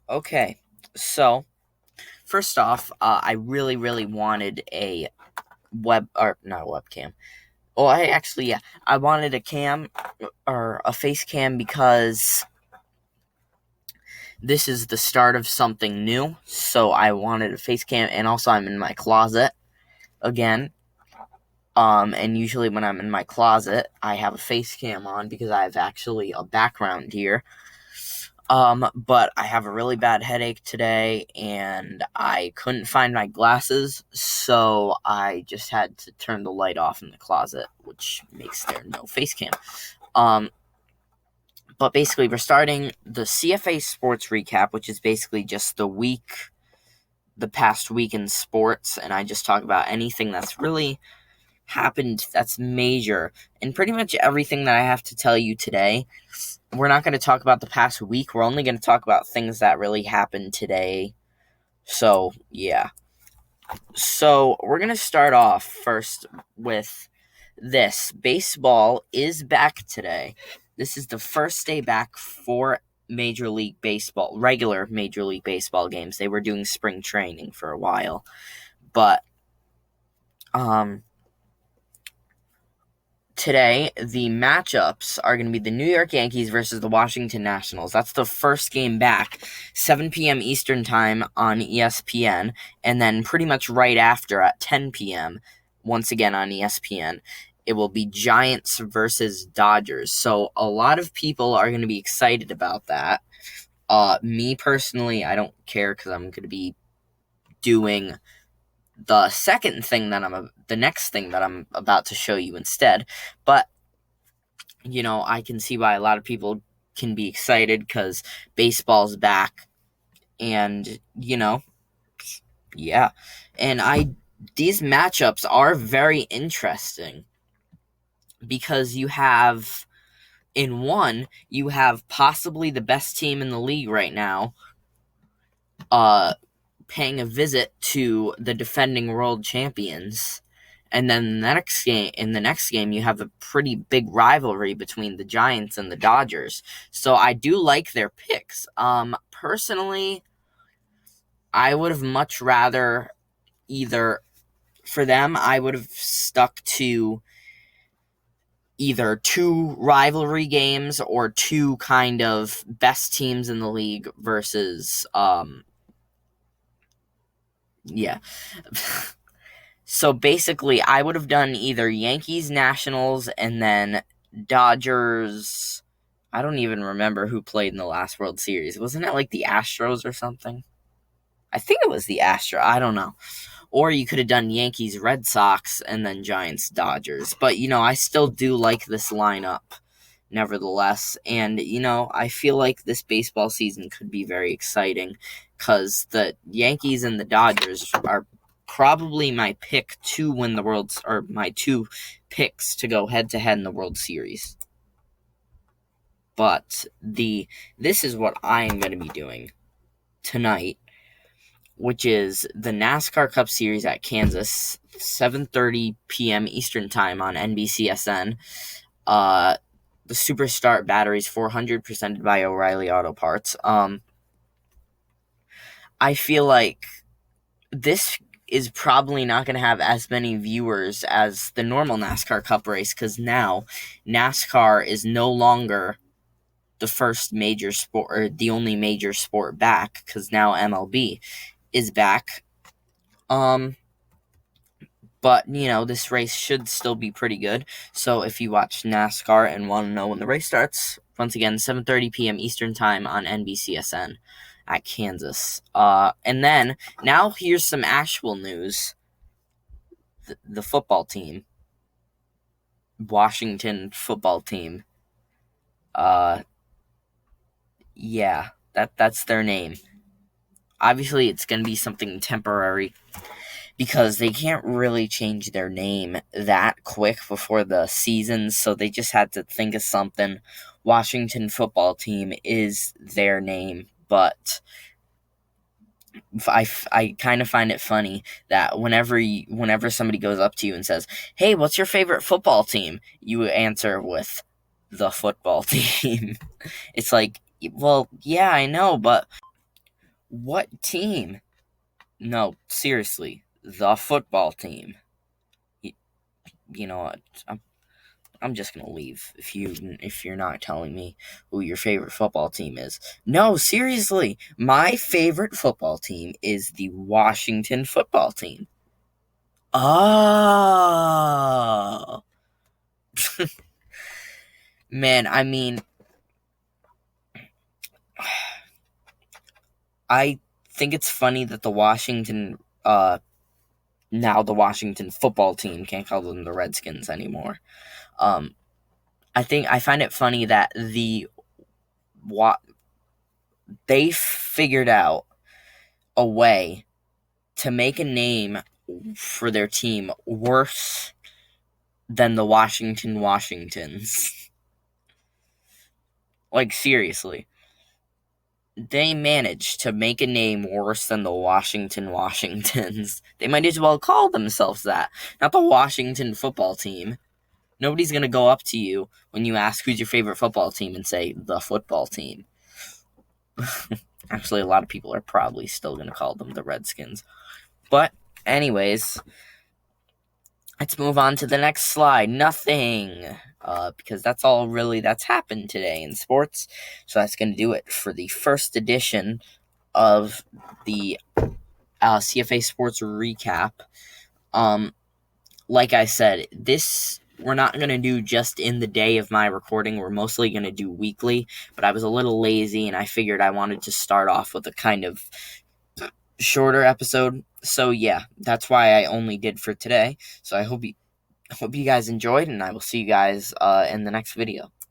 Okay, so first off, I really, really wanted a not a webcam. Well, I wanted a cam or a face cam because this is the start of something new. So I wanted a face cam, and also I'm in my closet again. And usually when I'm in my closet, I have a face cam on because I have actually a background here. But I have a really bad headache today, and I couldn't find my glasses, so I just had to turn the light off in the closet, which makes there no face cam. Um, but basically, we're starting the CFA Sports Recap, which is basically just the past week in sports, and I just talk about anything that's really happened that's major, and pretty much everything that I have to tell you today. We're not going to talk about the past week. We're only going to talk about things that really happened today. So, yeah. So, we're going to start off first with this. Baseball is back today. This is the first day back for Major League Baseball, regular Major League Baseball games. They were doing spring training for a while. But, today, the matchups are going to be the New York Yankees versus the Washington Nationals. That's the first game back, 7 p.m. Eastern Time on ESPN, and then pretty much right after at 10 p.m., once again on ESPN, it will be Giants versus Dodgers. So a lot of people are going to be excited about that. Me personally, I don't care because I'm going to be doing the next thing that I'm about to show you instead. But, I can see why a lot of people can be excited because baseball's back. And, yeah. And these matchups are very interesting because you have possibly the best team in the league right now, paying a visit to the defending world champions. And then in the next game, you have a pretty big rivalry between the Giants and the Dodgers. So I do like their picks. Personally, I would have much rather I would have stuck to either two rivalry games or two kind of best teams in the league versus, yeah. So basically, I would have done either Yankees, Nationals, and then Dodgers. I don't even remember who played in the last World Series. Wasn't it like the Astros or something? I think it was the Astros. I don't know. Or you could have done Yankees, Red Sox, and then Giants, Dodgers. But, I still do like this lineup, nevertheless. And, I feel like this baseball season could be very exciting because the Yankees and the Dodgers are probably my pick to win my two picks to go head to head in the World Series. But this is what I am going to be doing tonight, which is the NASCAR Cup Series at Kansas, 7:30 p.m. Eastern Time on NBCSN. The Superstart batteries 400 presented by O'Reilly Auto Parts. I feel like this is probably not going to have as many viewers as the normal NASCAR Cup race because now NASCAR is no longer the first major sport or the only major sport back because now MLB is back. But, this race should still be pretty good. So if you watch NASCAR and want to know when the race starts, once again, 7:30 p.m. Eastern Time on NBCSN at Kansas. And then, now here's some actual news. The football team, Washington football team, yeah, that's their name. Obviously, it's going to be something temporary because they can't really change their name that quick before the season, so they just had to think of something. Washington football team is their name, but I kind of find it funny that whenever somebody goes up to you and says, "Hey, what's your favorite football team?" you answer with the football team. It's like, well, yeah, I know, but What team? No, seriously, the football team. You know what? I'm just gonna leave if you're not telling me who your favorite football team is. No, seriously, my favorite football team is the Washington football team. Oh, man, I mean, I think it's funny that now the Washington football team can't call them the Redskins anymore. Um, I find it funny that they figured out a way to make a name for their team worse than the Washington Washingtons. Like, seriously. They managed to make a name worse than the Washington Washingtons. They might as well call themselves that. Not the Washington football team. Nobody's going to go up to you when you ask who's your favorite football team and say, the football team. Actually, a lot of people are probably still going to call them the Redskins. But, anyways, let's move on to the next slide. Nothing. Because that's all really that's happened today in sports. So that's going to do it for the first edition of the CFA Sports Recap. Like I said, this we're not going to do just in the day of my recording. We're mostly going to do weekly, but I was a little lazy, and I figured I wanted to start off with a kind of shorter episode. So yeah, that's why I only did for today. So I hope you guys enjoyed, and I will see you guys in the next video.